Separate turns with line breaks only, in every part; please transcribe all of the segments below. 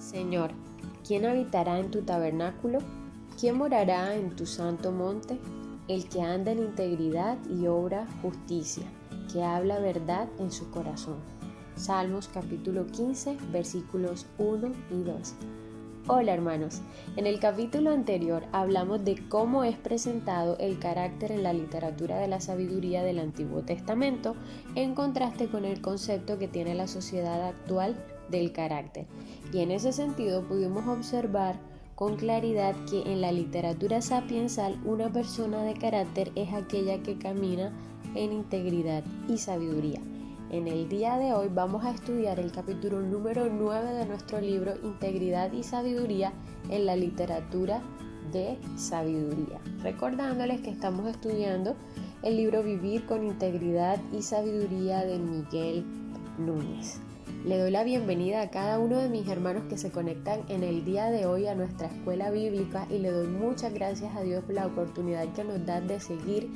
Señor, ¿quién habitará en tu tabernáculo? ¿Quién morará en tu santo monte? El que anda en integridad y obra justicia, que habla verdad en su corazón. Salmos capítulo 15, versículos 1 y 2. Hola hermanos, en el capítulo anterior hablamos de cómo es presentado el carácter en la literatura de la sabiduría del Antiguo Testamento, en contraste con el concepto que tiene la sociedad actual del carácter. Y en ese sentido pudimos observar con claridad que en la literatura sapiensal una persona de carácter es aquella que camina en integridad y sabiduría. En el día de hoy vamos a estudiar el capítulo número 9 de nuestro libro Integridad y Sabiduría en la literatura de sabiduría. Recordándoles que estamos estudiando el libro Vivir con Integridad y Sabiduría de Miguel Núñez. Le doy la bienvenida a cada uno de mis hermanos que se conectan en el día de hoy a nuestra escuela bíblica y le doy muchas gracias a Dios por la oportunidad que nos da de seguir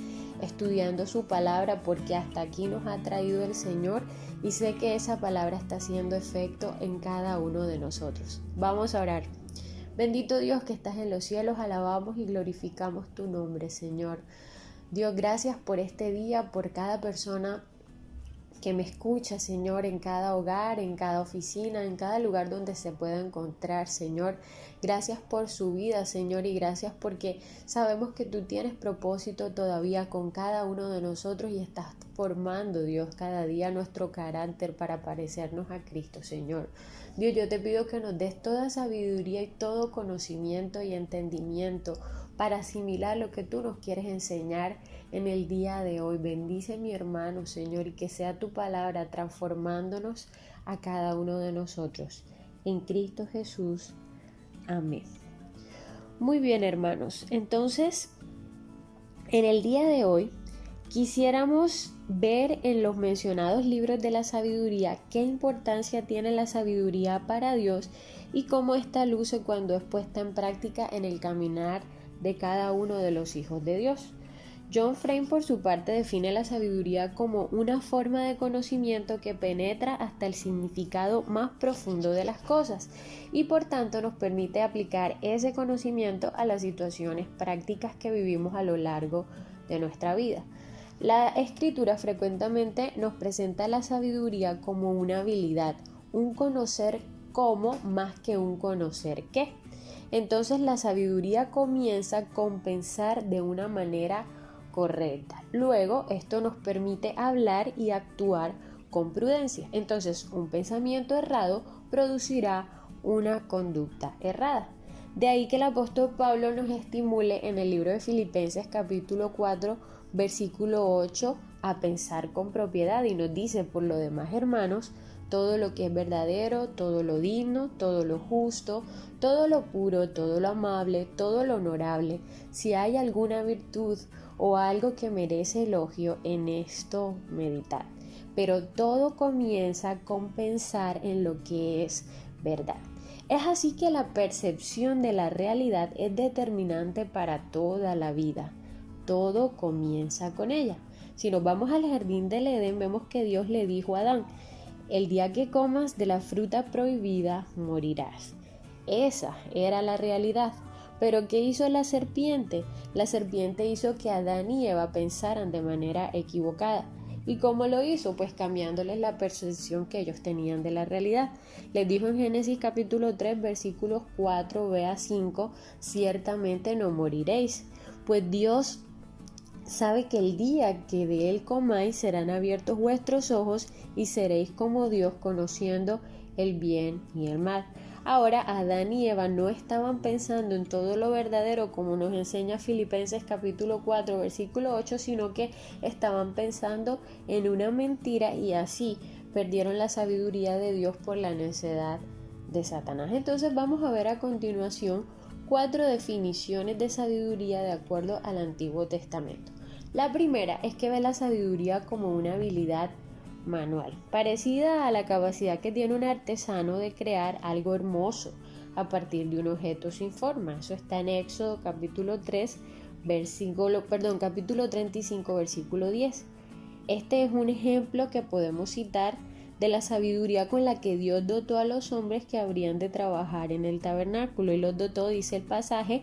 estudiando su palabra, porque hasta aquí nos ha traído el Señor y sé que esa palabra está haciendo efecto en cada uno de nosotros. Vamos a orar. Bendito Dios que estás en los cielos, alabamos y glorificamos tu nombre, Señor. Dios, gracias por este día, por cada persona que me escucha, Señor, en cada hogar, en cada oficina, en cada lugar donde se pueda encontrar, Señor. Gracias por su vida, Señor, y gracias porque sabemos que tú tienes propósito todavía con cada uno de nosotros y estás formando, Dios, cada día nuestro carácter para parecernos a Cristo, Señor. Dios, yo te pido que nos des toda sabiduría y todo conocimiento y entendimiento para asimilar lo que tú nos quieres enseñar en el día de hoy. Bendice a mi hermano, Señor, y que sea tu palabra transformándonos a cada uno de nosotros. En Cristo Jesús. Amén. Muy bien, hermanos. Entonces, en el día de hoy quisiéramos ver en los mencionados libros de la sabiduría qué importancia tiene la sabiduría para Dios y cómo ésta luce cuando es puesta en práctica en el caminar de cada uno de los hijos de Dios. John Frame, por su parte, define la sabiduría como una forma de conocimiento que penetra hasta el significado más profundo de las cosas y por tanto nos permite aplicar ese conocimiento a las situaciones prácticas que vivimos a lo largo de nuestra vida. La escritura frecuentemente nos presenta la sabiduría como una habilidad, un conocer cómo más que un conocer qué. Entonces la sabiduría comienza con pensar de una manera correcta. Luego esto nos permite hablar y actuar con prudencia. Entonces un pensamiento errado producirá una conducta errada. De ahí que el apóstol Pablo nos estimule en el libro de Filipenses capítulo 4 versículo 8 a pensar con propiedad y nos dice: por lo demás, hermanos, todo lo que es verdadero, todo lo digno, todo lo justo, todo lo puro, todo lo amable, todo lo honorable, si hay alguna virtud o algo que merece elogio, en esto meditad. Pero todo comienza con pensar en lo que es verdad. Es así que la percepción de la realidad es determinante para toda la vida. Todo comienza con ella. Si nos vamos al jardín del Edén, vemos que Dios le dijo a Adán: el día que comas de la fruta prohibida morirás. Esa era la realidad. Pero ¿qué hizo la serpiente? La serpiente hizo que Adán y Eva pensaran de manera equivocada. ¿Y cómo lo hizo? Pues cambiándoles la percepción que ellos tenían de la realidad. Les dijo en Génesis capítulo 3 versículos 4b a 5: ciertamente no moriréis, pues Dios sabe que el día que de él comáis serán abiertos vuestros ojos y seréis como Dios, conociendo el bien y el mal. Ahora Adán y Eva no estaban pensando en todo lo verdadero como nos enseña Filipenses capítulo 4 versículo 8, sino que estaban pensando en una mentira y así perdieron la sabiduría de Dios por la necedad de Satanás. Entonces vamos a ver a continuación 4 definiciones de sabiduría de acuerdo al Antiguo Testamento. La primera es que ve la sabiduría como una habilidad manual, parecida a la capacidad que tiene un artesano de crear algo hermoso a partir de un objeto sin forma. Eso está en Éxodo capítulo 35 versículo 10. Este es un ejemplo que podemos citar de la sabiduría con la que Dios dotó a los hombres que habrían de trabajar en el tabernáculo. Y los dotó, dice el pasaje,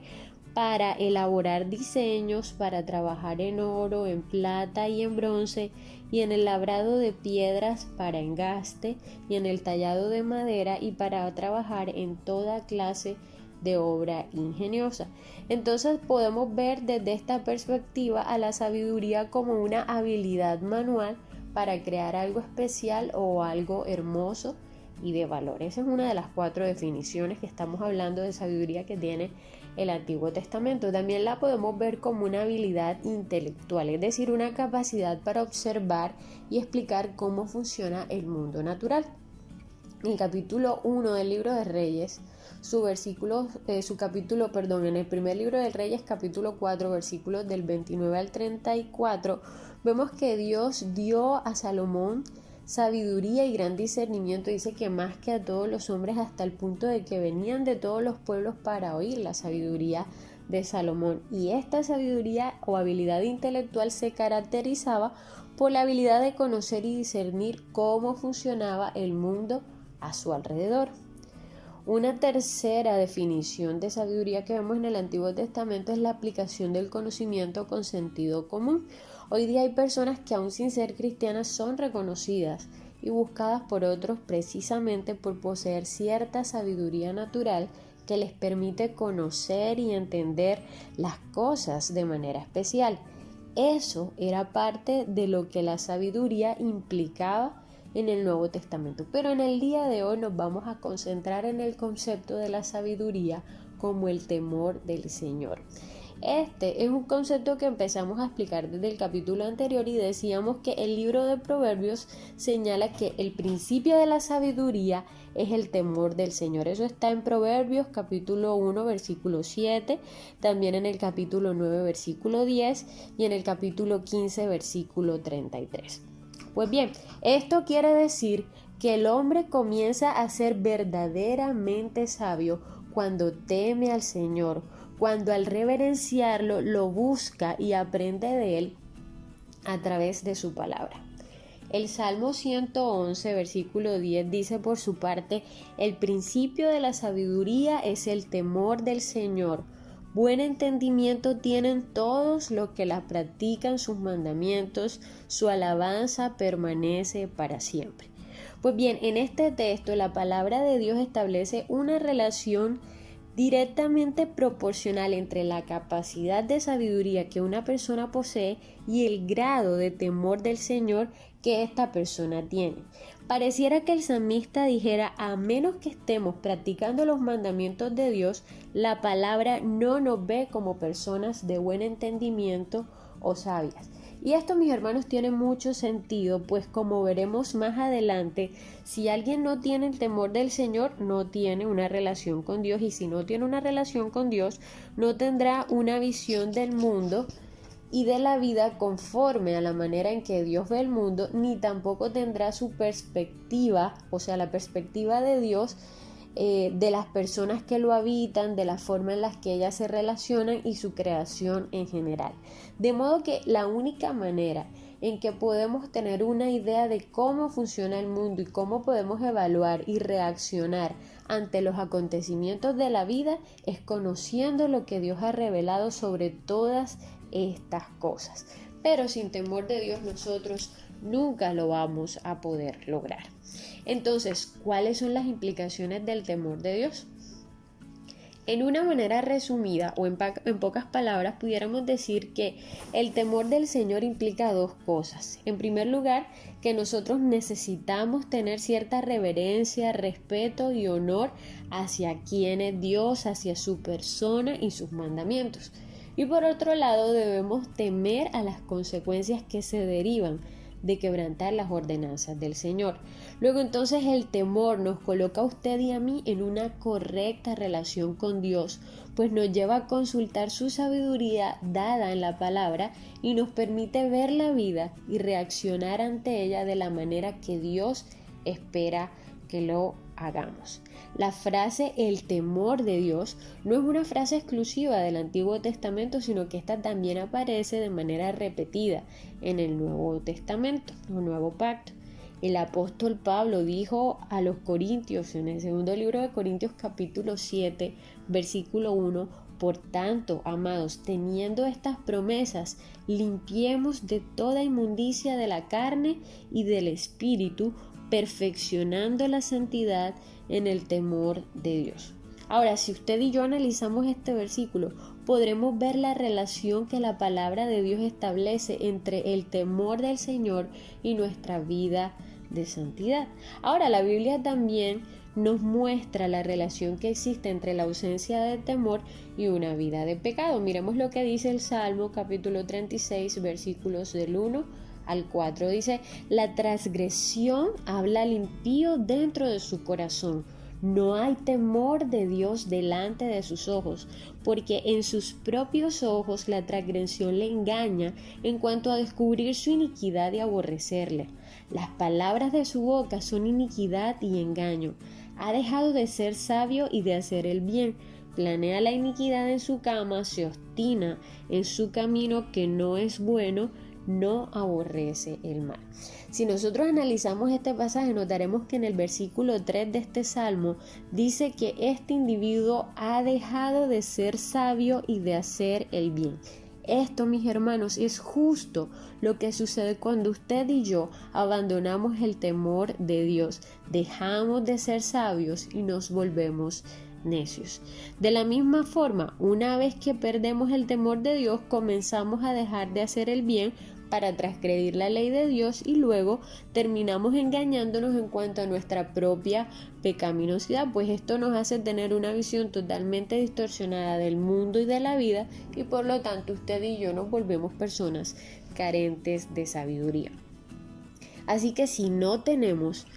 para elaborar diseños, para trabajar en oro, en plata y en bronce, y en el labrado de piedras para engaste, y en el tallado de madera, y para trabajar en toda clase de obra ingeniosa. Entonces podemos ver desde esta perspectiva a la sabiduría como una habilidad manual para crear algo especial o algo hermoso y de valor. Esa es una de las 4 definiciones que estamos hablando de sabiduría que tiene el Antiguo Testamento. También la podemos ver como una habilidad intelectual, es decir, una capacidad para observar y explicar cómo funciona el mundo natural. En el capítulo 1 del libro de Reyes, en el primer libro de Reyes, capítulo 4, versículos del 29 al 34, vemos que Dios dio a Salomón sabiduría y gran discernimiento. Dice que más que a todos los hombres, hasta el punto de que venían de todos los pueblos para oír la sabiduría de Salomón. Y esta sabiduría o habilidad intelectual se caracterizaba por la habilidad de conocer y discernir cómo funcionaba el mundo a su alrededor. Una tercera definición de sabiduría que vemos en el Antiguo Testamento es la aplicación del conocimiento con sentido común. Hoy día hay personas que aún sin ser cristianas son reconocidas y buscadas por otros precisamente por poseer cierta sabiduría natural que les permite conocer y entender las cosas de manera especial. Eso era parte de lo que la sabiduría implicaba en el Nuevo Testamento. Pero en el día de hoy nos vamos a concentrar en el concepto de la sabiduría como el temor del Señor. Este es un concepto que empezamos a explicar desde el capítulo anterior y decíamos que el libro de Proverbios señala que el principio de la sabiduría es el temor del Señor. Eso está en Proverbios capítulo 1 versículo 7, también en el capítulo 9 versículo 10 y en el capítulo 15 versículo 33. Pues bien, esto quiere decir que el hombre comienza a ser verdaderamente sabio cuando teme al Señor, cuando al reverenciarlo lo busca y aprende de él a través de su palabra. El Salmo 111, versículo 10 dice por su parte: el principio de la sabiduría es el temor del Señor. Buen entendimiento tienen todos los que la practican sus mandamientos, su alabanza permanece para siempre. Pues bien, en este texto la palabra de Dios establece una relación directamente proporcional entre la capacidad de sabiduría que una persona posee y el grado de temor del Señor que esta persona tiene. Pareciera que el salmista dijera: a menos que estemos practicando los mandamientos de Dios, la palabra no nos ve como personas de buen entendimiento o sabias. Y esto, mis hermanos, tiene mucho sentido, pues como veremos más adelante, si alguien no tiene el temor del Señor, no tiene una relación con Dios, y si no tiene una relación con Dios, no tendrá una visión del mundo y de la vida conforme a la manera en que Dios ve el mundo, ni tampoco tendrá su perspectiva, o sea, la perspectiva de Dios, de las personas que lo habitan, de la forma en las que ellas se relacionan y su creación en general. De modo que la única manera en que podemos tener una idea de cómo funciona el mundo y cómo podemos evaluar y reaccionar ante los acontecimientos de la vida es conociendo lo que Dios ha revelado sobre todas estas cosas. Pero sin temor de Dios nosotros nunca lo vamos a poder lograr. Entonces, ¿cuáles son las implicaciones del temor de Dios? En una manera resumida o en pocas palabras pudiéramos decir que el temor del Señor implica 2 cosas. En primer lugar, que nosotros necesitamos tener cierta reverencia, respeto y honor hacia quien es Dios, hacia su persona y sus mandamientos. Y por otro lado, debemos temer a las consecuencias que se derivan de quebrantar las ordenanzas del Señor. Luego entonces el temor nos coloca a usted y a mí en una correcta relación con Dios, pues nos lleva a consultar su sabiduría dada en la palabra y nos permite ver la vida y reaccionar ante ella de la manera que Dios espera que lo hagamos. La frase el temor de Dios no es una frase exclusiva del Antiguo Testamento, sino que esta también aparece de manera repetida en el Nuevo Testamento, el Nuevo Pacto. El apóstol Pablo dijo a los corintios en el segundo libro de Corintios capítulo 7, versículo 1: por tanto, amados, teniendo estas promesas, limpiemos de toda inmundicia de la carne y del espíritu, perfeccionando la santidad en el temor de Dios. Ahora, si usted y yo analizamos este versículo, podremos ver la relación que la palabra de Dios establece entre el temor del Señor y nuestra vida de santidad. Ahora, la Biblia también nos muestra la relación que existe entre la ausencia de temor y una vida de pecado. Miremos lo que dice el Salmo capítulo 36, versículos del 1 al 4. Dice: la transgresión habla al impío dentro de su corazón. No hay temor de Dios delante de sus ojos, porque en sus propios ojos la transgresión le engaña en cuanto a descubrir su iniquidad y aborrecerle. Las palabras de su boca son iniquidad y engaño. Ha dejado de ser sabio y de hacer el bien. Planea la iniquidad en su cama, se obstina en su camino que no es bueno, no aborrece el mal. Si nosotros analizamos este pasaje, notaremos que en el versículo 3 de este salmo dice que este individuo ha dejado de ser sabio y de hacer el bien. Esto, mis hermanos, es justo lo que sucede cuando usted y yo abandonamos el temor de Dios, dejamos de ser sabios y nos volvemos necios. De la misma forma, una vez que perdemos el temor de Dios, comenzamos a dejar de hacer el bien para transgredir la ley de Dios y luego terminamos engañándonos en cuanto a nuestra propia pecaminosidad, pues esto nos hace tener una visión totalmente distorsionada del mundo y de la vida, y por lo tanto usted y yo nos volvemos personas carentes de sabiduría. Así que si no estamos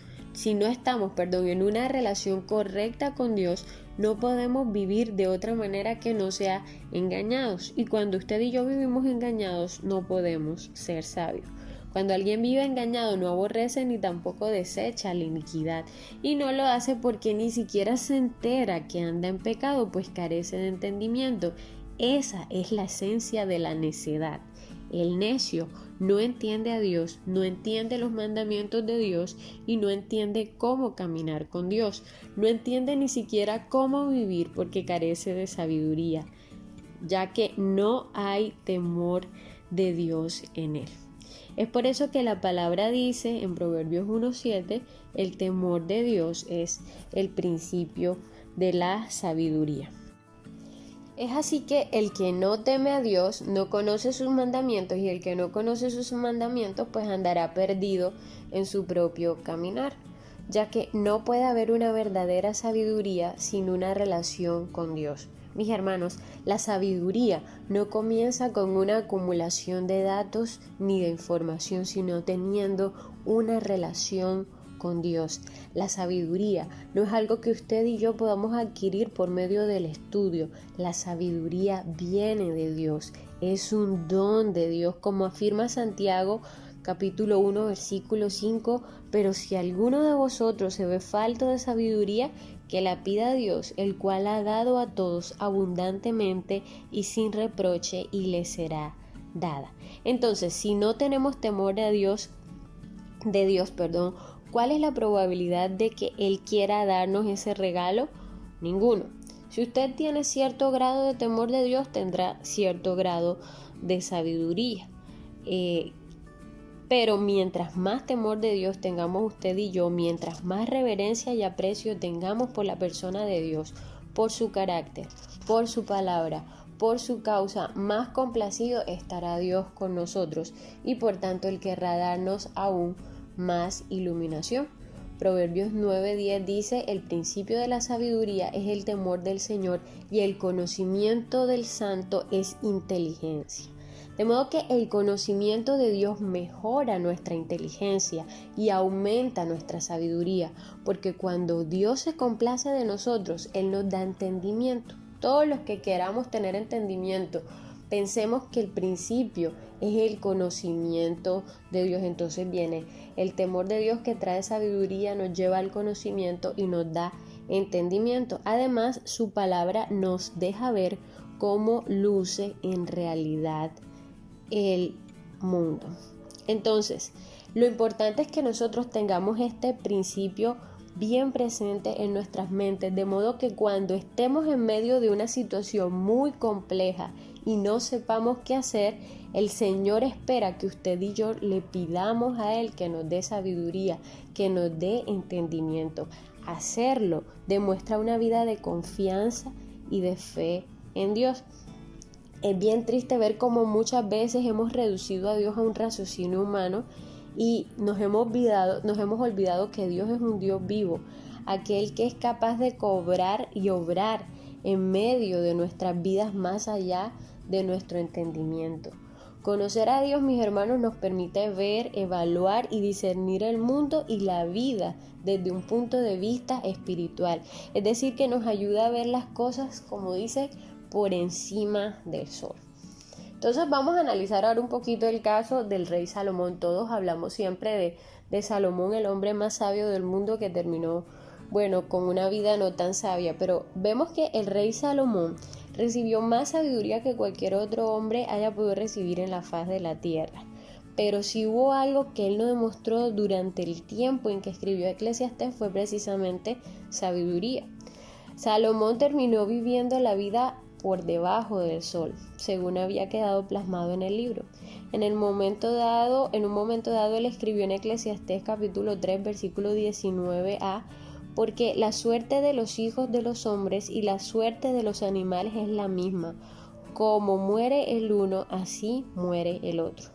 en una relación correcta con Dios, no podemos vivir de otra manera que no sea engañados. Y cuando usted y yo vivimos engañados, no podemos ser sabios. Cuando alguien vive engañado, no aborrece ni tampoco desecha la iniquidad. Y no lo hace porque ni siquiera se entera que anda en pecado, pues carece de entendimiento. Esa es la esencia de la necedad. El necio no entiende a Dios, no entiende los mandamientos de Dios y no entiende cómo caminar con Dios. No entiende ni siquiera cómo vivir porque carece de sabiduría, ya que no hay temor de Dios en él. Es por eso que la palabra dice en Proverbios 1:7, el temor de Dios es el principio de la sabiduría. Es así que el que no teme a Dios no conoce sus mandamientos, y el que no conoce sus mandamientos pues andará perdido en su propio caminar, ya que no puede haber una verdadera sabiduría sin una relación con Dios. Mis hermanos, la sabiduría no comienza con una acumulación de datos ni de información, sino teniendo una relación con Dios. La sabiduría no es algo que usted y yo podamos adquirir por medio del estudio. La sabiduría viene de Dios, es un don de Dios, como afirma Santiago capítulo 1 versículo 5, pero si alguno de vosotros se ve falto de sabiduría, que la pida a Dios, el cual ha dado a todos abundantemente y sin reproche, y le será dada. Entonces, si no tenemos temor de Dios, ¿cuál es la probabilidad de que Él quiera darnos ese regalo? Ninguno. Si usted tiene cierto grado de temor de Dios, tendrá cierto grado de sabiduría. Pero mientras más temor de Dios tengamos usted y yo, mientras más reverencia y aprecio tengamos por la persona de Dios, por su carácter, por su palabra, por su causa, más complacido estará Dios con nosotros, y por tanto Él querrá darnos aún más iluminación. Proverbios 9:10 dice: el principio de la sabiduría es el temor del Señor, y el conocimiento del santo es inteligencia. De modo que el conocimiento de Dios mejora nuestra inteligencia y aumenta nuestra sabiduría, porque cuando Dios se complace de nosotros, Él nos da entendimiento. Todos los que queramos tener entendimiento, pensemos que el principio es el conocimiento de Dios. Entonces viene el temor de Dios, que trae sabiduría, nos lleva al conocimiento y nos da entendimiento. Además, su palabra nos deja ver cómo luce en realidad el mundo. Entonces, Lo importante es que nosotros tengamos este principio bien presente en nuestras mentes, de modo que cuando estemos en medio de una situación muy compleja y no sepamos qué hacer, el Señor espera que usted y yo le pidamos a Él que nos dé sabiduría, que nos dé entendimiento. Hacerlo demuestra una vida de confianza y de fe en Dios. Es bien triste ver cómo muchas veces hemos reducido a Dios a un raciocinio humano y nos hemos olvidado que Dios es un Dios vivo, aquel que es capaz de cobrar y obrar en medio de nuestras vidas más allá de nuestro entendimiento. Conocer a Dios, mis hermanos, nos permite ver, evaluar y discernir el mundo y la vida desde un punto de vista espiritual. Es decir, que nos ayuda a ver las cosas, como dice, por encima del sol. Entonces vamos a analizar ahora un poquito el caso del rey Salomón. Todos hablamos siempre de Salomón, el hombre más sabio del mundo que terminó, con una vida no tan sabia. Pero vemos que el rey Salomón recibió más sabiduría que cualquier otro hombre haya podido recibir en la faz de la tierra. Pero si hubo algo que él no demostró durante el tiempo en que escribió Eclesiastés fue precisamente sabiduría. Salomón terminó viviendo la vida por debajo del sol, según había quedado plasmado en el libro. En un momento dado, él escribió en Eclesiastés capítulo 3, versículo 19a, porque la suerte de los hijos de los hombres y la suerte de los animales es la misma. Como muere el uno, así muere el otro.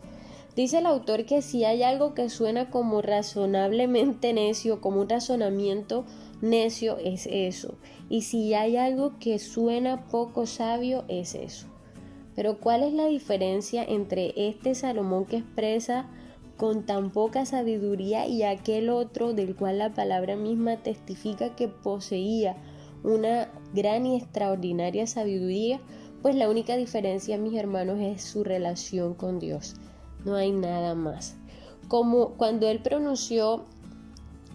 Dice el autor que si hay algo que suena como razonablemente necio, como un razonamiento necio, es eso. Y si hay algo que suena poco sabio, es eso. Pero ¿cuál es la diferencia entre este Salomón que expresa con tan poca sabiduría y aquel otro del cual la palabra misma testifica que poseía una gran y extraordinaria sabiduría? Pues la única diferencia, mis hermanos, es su relación con Dios. No hay nada más. Como cuando él pronunció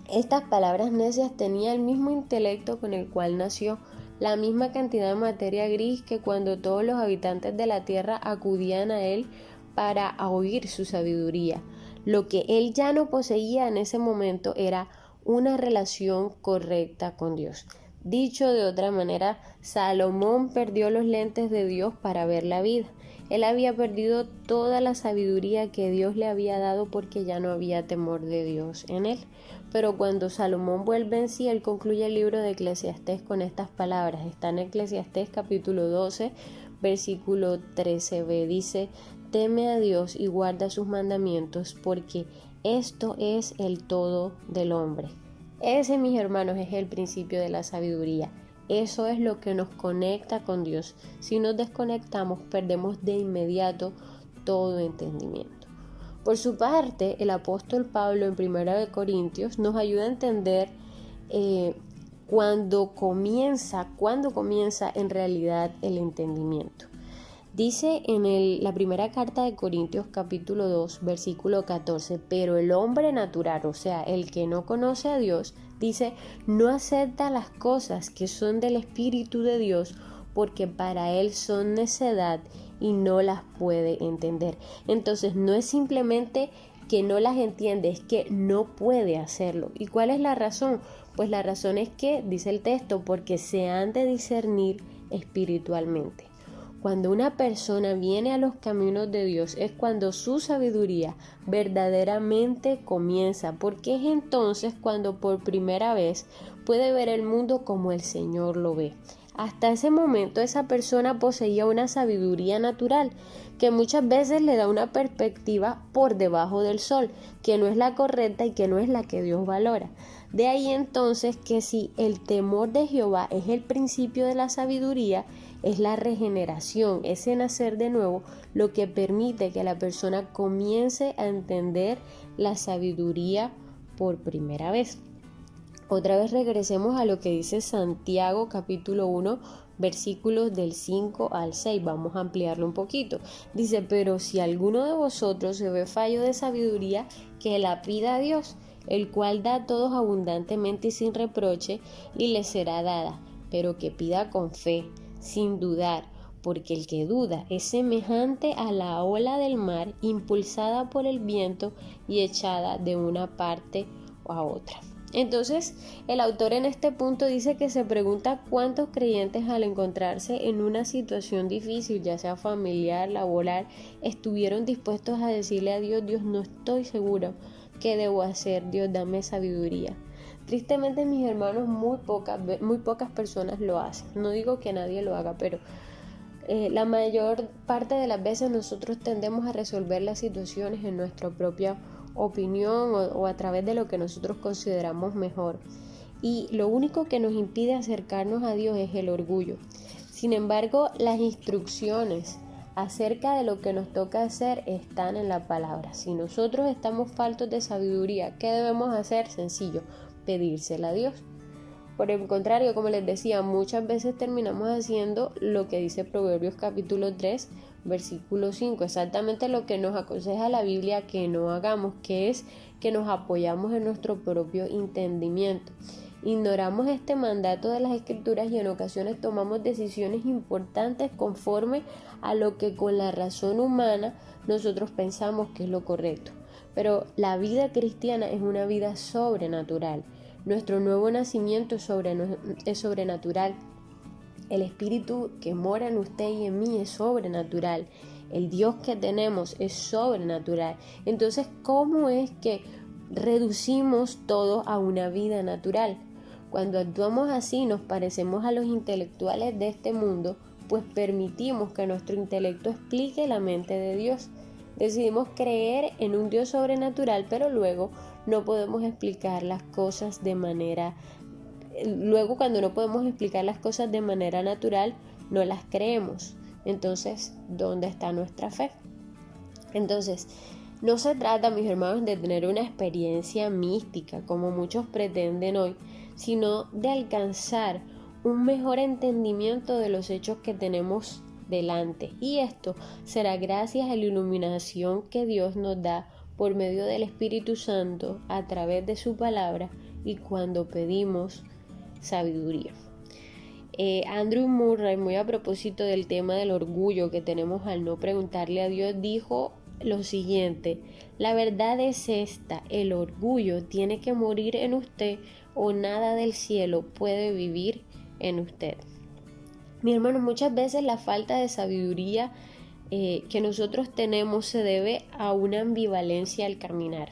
estas palabras necias, tenía el mismo intelecto con el cual nació, la misma cantidad de materia gris que cuando todos los habitantes de la tierra acudían a él para oír su sabiduría. Lo que él ya no poseía en ese momento era una relación correcta con Dios. Dicho de otra manera, Salomón perdió los lentes de Dios para ver la vida. Él había perdido toda la sabiduría que Dios le había dado porque ya no había temor de Dios en él. Pero cuando Salomón vuelve en sí, él concluye el libro de Eclesiastés con estas palabras. Está en Eclesiastés capítulo 12, versículo 13b. Dice: teme a Dios y guarda sus mandamientos, porque esto es el todo del hombre. Ese, mis hermanos, es el principio de la sabiduría. Eso es lo que nos conecta con Dios. Si nos desconectamos, perdemos de inmediato todo entendimiento. Por su parte, el apóstol Pablo en 1 Corintios nos ayuda a entender cuándo comienza en realidad el entendimiento. Dice en la primera carta de Corintios capítulo 2, versículo 14, pero el hombre natural, o sea, el que no conoce a Dios, dice, no acepta las cosas que son del Espíritu de Dios, porque para él son necedad y no las puede entender. Entonces no es simplemente que no las entiende, es que no puede hacerlo. ¿Y cuál es la razón? Pues la razón es que, dice el texto, porque se han de discernir espiritualmente. Cuando una persona viene a los caminos de Dios es cuando su sabiduría verdaderamente comienza, porque es entonces cuando por primera vez puede ver el mundo como el Señor lo ve. Hasta ese momento esa persona poseía una sabiduría natural que muchas veces le da una perspectiva por debajo del sol, que no es la correcta y que no es la que Dios valora. De ahí entonces que si el temor de Jehová es el principio de la sabiduría, es la regeneración, ese nacer de nuevo, lo que permite que la persona comience a entender la sabiduría por primera vez. Otra vez regresemos a lo que dice Santiago capítulo 1, versículos del 5 al 6. Vamos a ampliarlo un poquito. Dice, pero si alguno de vosotros se ve fallo de sabiduría, que la pida a Dios, el cual da a todos abundantemente y sin reproche, y le será dada, pero que pida con fe, sin dudar, porque el que duda es semejante a la ola del mar, impulsada por el viento y echada de una parte a otra. Entonces, el autor en este punto dice que se pregunta cuántos creyentes al encontrarse en una situación difícil, ya sea familiar, laboral, estuvieron dispuestos a decirle a Dios: Dios, no estoy seguro qué debo hacer, Dios, dame sabiduría. Tristemente, mis hermanos, muy pocas personas lo hacen. No digo que nadie lo haga, pero la mayor parte de las veces nosotros tendemos a resolver las situaciones en nuestra propia opinión o a través de lo que nosotros consideramos mejor. Y lo único que nos impide acercarnos a Dios es el orgullo. Sin embargo, las instrucciones acerca de lo que nos toca hacer están en la palabra. Si nosotros estamos faltos de sabiduría, ¿qué debemos hacer? Sencillo, pedírsela a Dios. Por el contrario, como les decía, muchas veces terminamos haciendo lo que dice Proverbios capítulo 3, versículo 5, exactamente lo que nos aconseja la Biblia que no hagamos, que es que nos apoyamos en nuestro propio entendimiento. Ignoramos este mandato de las Escrituras y en ocasiones tomamos decisiones importantes conforme a lo que con la razón humana nosotros pensamos que es lo correcto. Pero la vida cristiana es una vida sobrenatural. Nuestro nuevo nacimiento es sobrenatural. El Espíritu que mora en usted y en mí es sobrenatural. El Dios que tenemos es sobrenatural. Entonces, ¿cómo es que reducimos todo a una vida natural? Cuando actuamos así, nos parecemos a los intelectuales de este mundo, pues permitimos que nuestro intelecto explique la mente de Dios. Decidimos creer en un Dios sobrenatural, pero luego no podemos explicar las cosas de manera... Luego, cuando no podemos explicar las cosas de manera natural, no las creemos. Entonces, ¿dónde está nuestra fe? Entonces, no se trata, mis hermanos, de tener una experiencia mística, como muchos pretenden hoy, sino de alcanzar un mejor entendimiento de los hechos que tenemos delante. Y esto será gracias a la iluminación que Dios nos da por medio del Espíritu Santo a través de su palabra y cuando pedimos sabiduría. Andrew Murray, muy a propósito del tema del orgullo que tenemos al no preguntarle a Dios, dijo lo siguiente: la verdad es esta, el orgullo tiene que morir en usted o nada del cielo puede vivir en usted. Mi hermano, muchas veces la falta de sabiduría que nosotros tenemos se debe a una ambivalencia al caminar.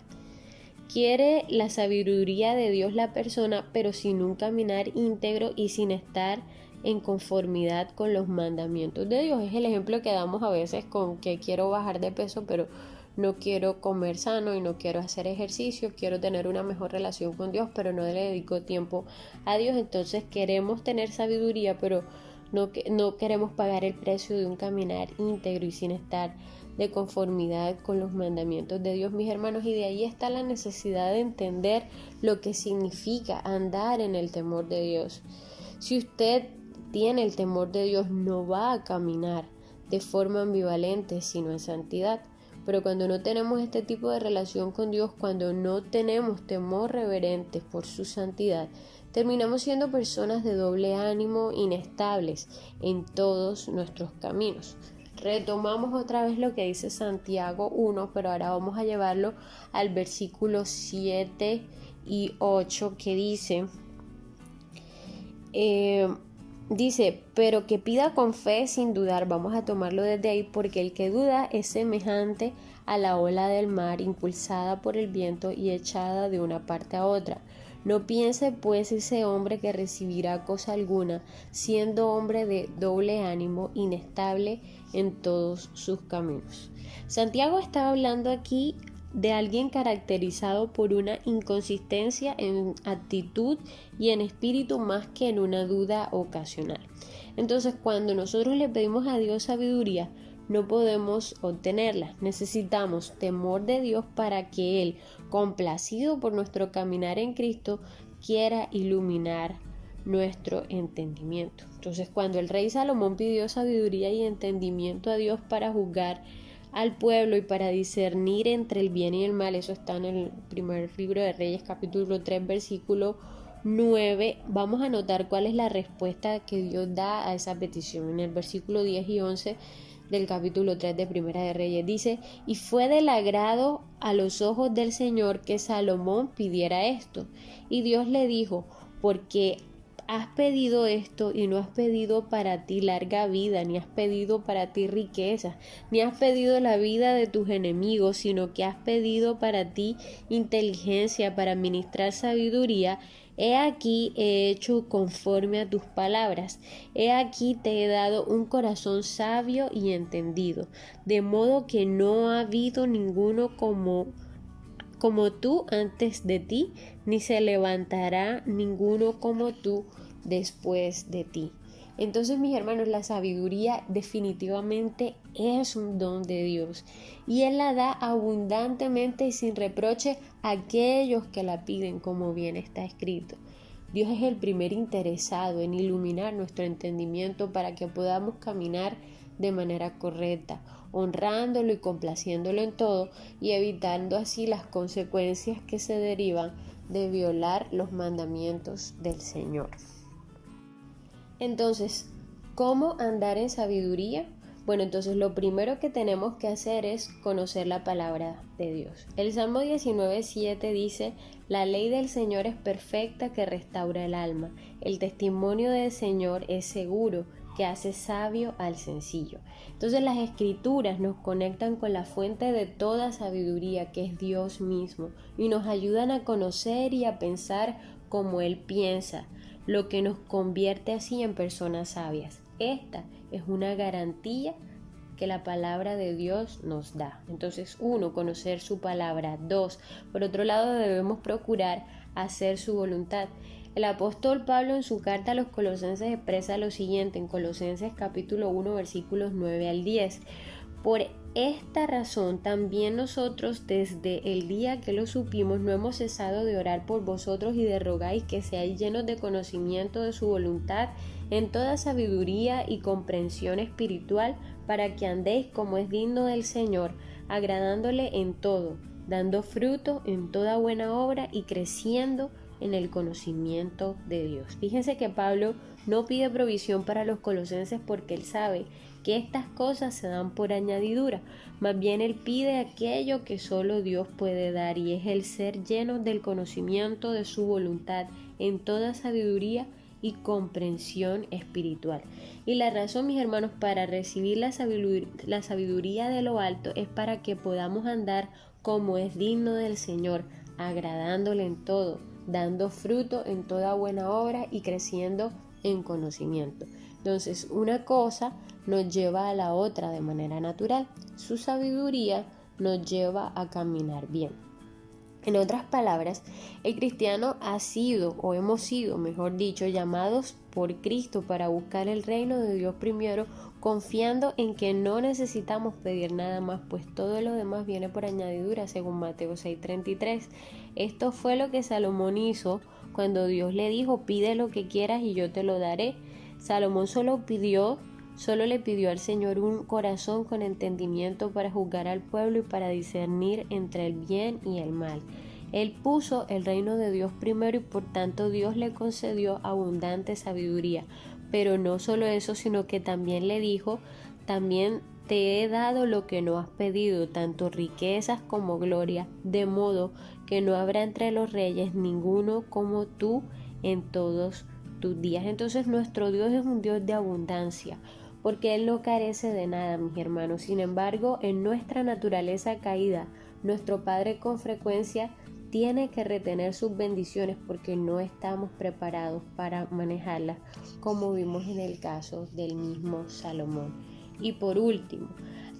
Quiere la sabiduría de Dios la persona, pero sin un caminar íntegro y sin estar en conformidad con los mandamientos de Dios. Es el ejemplo que damos a veces con que quiero bajar de peso, pero no quiero comer sano y no quiero hacer ejercicio, quiero tener una mejor relación con Dios, pero no le dedico tiempo a Dios. Entonces queremos tener sabiduría, pero no queremos pagar el precio de un caminar íntegro y sin estar de conformidad con los mandamientos de Dios, mis hermanos, y de ahí está la necesidad de entender lo que significa andar en el temor de Dios. Si usted tiene el temor de Dios, no va a caminar de forma ambivalente, sino en santidad. Pero cuando no tenemos este tipo de relación con Dios, cuando no tenemos temor reverente por su santidad, terminamos siendo personas de doble ánimo, inestables en todos nuestros caminos. Retomamos otra vez lo que dice Santiago 1, pero ahora vamos a llevarlo al versículo 7 y 8 que dice, pero que pida con fe sin dudar. Vamos a tomarlo desde ahí, porque el que duda es semejante a la ola del mar, impulsada por el viento y echada de una parte a otra. No piense pues ese hombre que recibirá cosa alguna, siendo hombre de doble ánimo, inestable en todos sus caminos. Santiago está hablando aquí de alguien caracterizado por una inconsistencia en actitud y en espíritu más que en una duda ocasional. Entonces, cuando nosotros le pedimos a Dios sabiduría, no podemos obtenerla. Necesitamos temor de Dios para que Él, complacido por nuestro caminar en Cristo, quiera iluminar nuestro entendimiento. Entonces, cuando el rey Salomón pidió sabiduría y entendimiento a Dios para juzgar al pueblo y para discernir entre el bien y el mal, eso está en el primer libro de Reyes, capítulo 3, versículo 9 vamos a notar cuál es la respuesta que Dios da a esa petición. En el versículo 10 y 11 del capítulo 3 de Primera de Reyes dice: y fue del agrado a los ojos del Señor que Salomón pidiera esto. Y Dios le dijo: porque has pedido esto y no has pedido para ti larga vida, ni has pedido para ti riqueza, ni has pedido la vida de tus enemigos, sino que has pedido para ti inteligencia para administrar sabiduría. He aquí he hecho conforme a tus palabras. He aquí te he dado un corazón sabio y entendido, de modo que no ha habido ninguno como tú antes de ti, ni se levantará ninguno como tú después de ti. Entonces, mis hermanos, la sabiduría definitivamente es un don de Dios y Él la da abundantemente y sin reproche a aquellos que la piden, como bien está escrito. Dios es el primer interesado en iluminar nuestro entendimiento para que podamos caminar de manera correcta, honrándolo y complaciéndolo en todo y evitando así las consecuencias que se derivan de violar los mandamientos del Señor. Entonces, ¿cómo andar en sabiduría? Bueno, entonces lo primero que tenemos que hacer es conocer la palabra de Dios. El Salmo 19:7 dice: la ley del Señor es perfecta que restaura el alma. El testimonio del Señor es seguro que hace sabio al sencillo. Entonces las escrituras nos conectan con la fuente de toda sabiduría, que es Dios mismo, y nos ayudan a conocer y a pensar como Él piensa, lo que nos convierte así en personas sabias. Esta es una garantía que la palabra de Dios nos da. Entonces, 1, conocer su palabra. 2, por otro lado, debemos procurar hacer su voluntad. El apóstol Pablo en su carta a los Colosenses expresa lo siguiente en Colosenses capítulo 1 versículos 9 al 10. Por esta razón también nosotros desde el día que lo supimos no hemos cesado de orar por vosotros y de rogáis que seáis llenos de conocimiento de su voluntad en toda sabiduría y comprensión espiritual, para que andéis como es digno del Señor, agradándole en todo, dando fruto en toda buena obra y creciendo en el conocimiento de Dios. Fíjense que Pablo no pide provisión para los colosenses porque él sabe que estas cosas se dan por añadidura. Más bien él pide aquello que solo Dios puede dar, y es el ser llenos del conocimiento de su voluntad en toda sabiduría y comprensión espiritual. Y la razón, mis hermanos, para recibir la sabiduría de lo alto es para que podamos andar como es digno del Señor, agradándole en todo, dando fruto en toda buena obra y creciendo en conocimiento. Entonces, una cosa nos lleva a la otra de manera natural. Su sabiduría nos lleva a caminar bien. En otras palabras, el cristiano ha sido, o hemos sido, mejor dicho, llamados por Cristo para buscar el reino de Dios primero, confiando en que no necesitamos pedir nada más, pues todo lo demás viene por añadidura, según Mateo 6:33. Esto fue lo que Salomón hizo cuando Dios le dijo: pide lo que quieras y yo te lo daré. Salomón solo le pidió al Señor un corazón con entendimiento para juzgar al pueblo y para discernir entre el bien y el mal. Él puso el reino de Dios primero y por tanto Dios le concedió abundante sabiduría. Pero no solo eso, sino que también le dijo: también te he dado lo que no has pedido, tanto riquezas como gloria, de modo que no habrá entre los reyes ninguno como tú en todos tus días. Entonces nuestro Dios es un Dios de abundancia, porque Él no carece de nada, mis hermanos. Sin embargo, en nuestra naturaleza caída, nuestro Padre con frecuencia tiene que retener sus bendiciones porque no estamos preparados para manejarlas, como vimos en el caso del mismo Salomón. Y por último,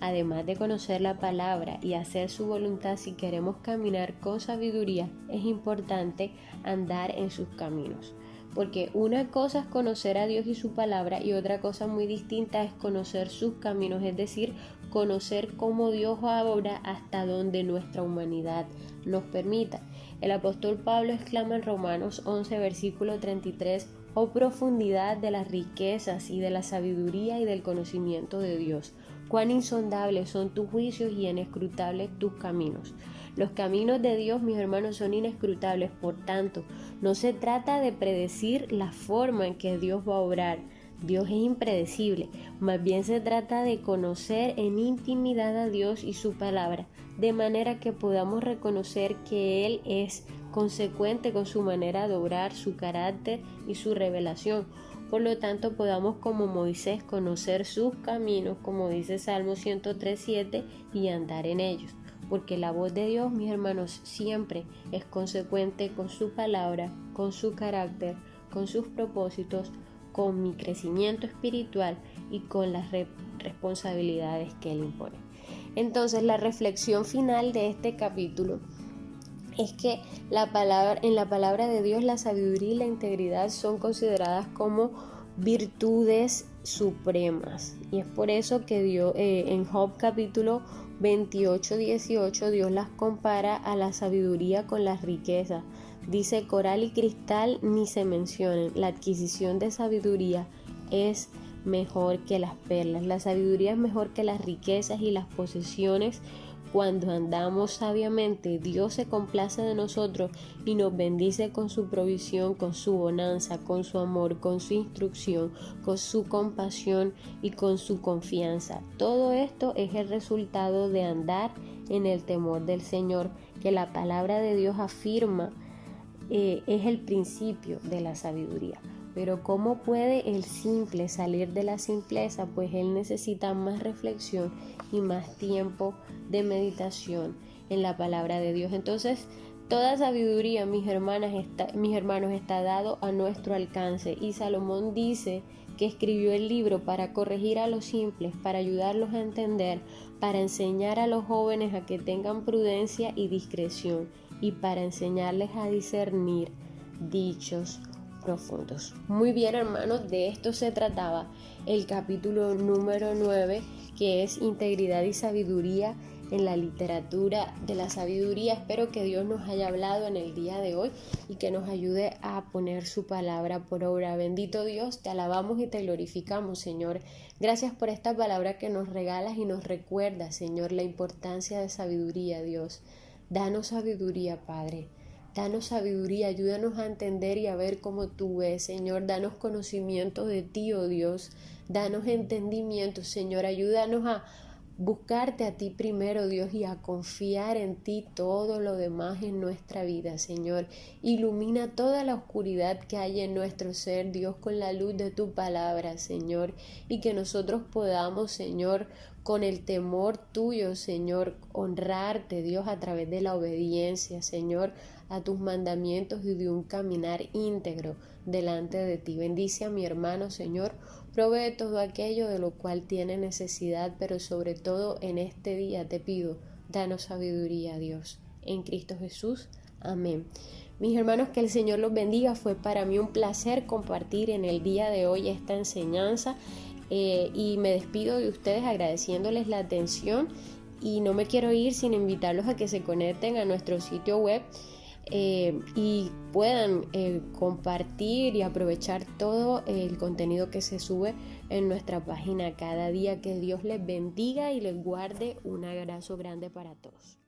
además de conocer la palabra y hacer su voluntad, si queremos caminar con sabiduría, es importante andar en sus caminos. Porque una cosa es conocer a Dios y su palabra, y otra cosa muy distinta es conocer sus caminos, es decir, conocer cómo Dios obra hasta donde nuestra humanidad nos permita. El apóstol Pablo exclama en Romanos 11, versículo 33: oh profundidad de las riquezas y de la sabiduría y del conocimiento de Dios, cuán insondables son tus juicios y inescrutables tus caminos. Los caminos de Dios, mis hermanos, son inescrutables. Por tanto, no se trata de predecir la forma en que Dios va a obrar. Dios es impredecible. Más bien se trata de conocer en intimidad a Dios y su palabra, de manera que podamos reconocer que Él es consecuente con su manera de obrar, su carácter y su revelación. Por lo tanto, podamos como Moisés conocer sus caminos, como dice Salmo 103:7, y andar en ellos. Porque la voz de Dios, mis hermanos, siempre es consecuente con su palabra, con su carácter, con sus propósitos, con mi crecimiento espiritual y con las responsabilidades que Él impone. Entonces, la reflexión final de este capítulo es que en la palabra de Dios la sabiduría y la integridad son consideradas como virtudes supremas. Y es por eso que en Job capítulo 28:18 Dios las compara a la sabiduría con las riquezas. Dice: coral y cristal ni se mencionen. La adquisición de sabiduría es mejor que las perlas. La sabiduría es mejor que las riquezas y las posesiones. Cuando andamos sabiamente, Dios se complace de nosotros y nos bendice con su provisión, con su bonanza, con su amor, con su instrucción, con su compasión y con su confianza. Todo esto es el resultado de andar en el temor del Señor, que la palabra de Dios afirma es el principio de la sabiduría. Pero ¿cómo puede el simple salir de la simpleza? Pues él necesita más reflexión y más tiempo de meditación en la palabra de Dios. Entonces, toda sabiduría, mis hermanos, está dado a nuestro alcance. Y Salomón dice que escribió el libro para corregir a los simples, para ayudarlos a entender, para enseñar a los jóvenes a que tengan prudencia y discreción, y para enseñarles a discernir dichos profundos. Muy bien, hermanos, de esto se trataba el capítulo número 9, que es integridad y sabiduría en la literatura de la sabiduría. Espero que Dios nos haya hablado en el día de hoy y que nos ayude a poner su palabra por obra. Bendito Dios, te alabamos y te glorificamos, Señor. Gracias por esta palabra que nos regalas y nos recuerda, Señor, la importancia de sabiduría, Dios. Danos sabiduría, Padre. Danos sabiduría, ayúdanos a entender y a ver cómo tú ves, Señor. Danos conocimiento de ti, oh Dios. Danos entendimiento, Señor. Ayúdanos a buscarte a ti primero, Dios, y a confiar en ti todo lo demás en nuestra vida, Señor. Ilumina toda la oscuridad que hay en nuestro ser, Dios, con la luz de tu palabra, Señor. Y que nosotros podamos, Señor, con el temor tuyo, Señor, honrarte, Dios, a través de la obediencia, Señor, a tus mandamientos y de un caminar íntegro delante de ti. Bendice a mi hermano, Señor. Provee todo aquello de lo cual tiene necesidad, pero sobre todo en este día te pido, danos sabiduría, Dios. En Cristo Jesús. Amén. Mis hermanos, que el Señor los bendiga. Fue para mí un placer compartir en el día de hoy esta enseñanza. Y me despido de ustedes agradeciéndoles la atención, y no me quiero ir sin invitarlos a que se conecten a nuestro sitio web y puedan compartir y aprovechar todo el contenido que se sube en nuestra página cada día. Que Dios les bendiga y les guarde. Un abrazo grande para todos.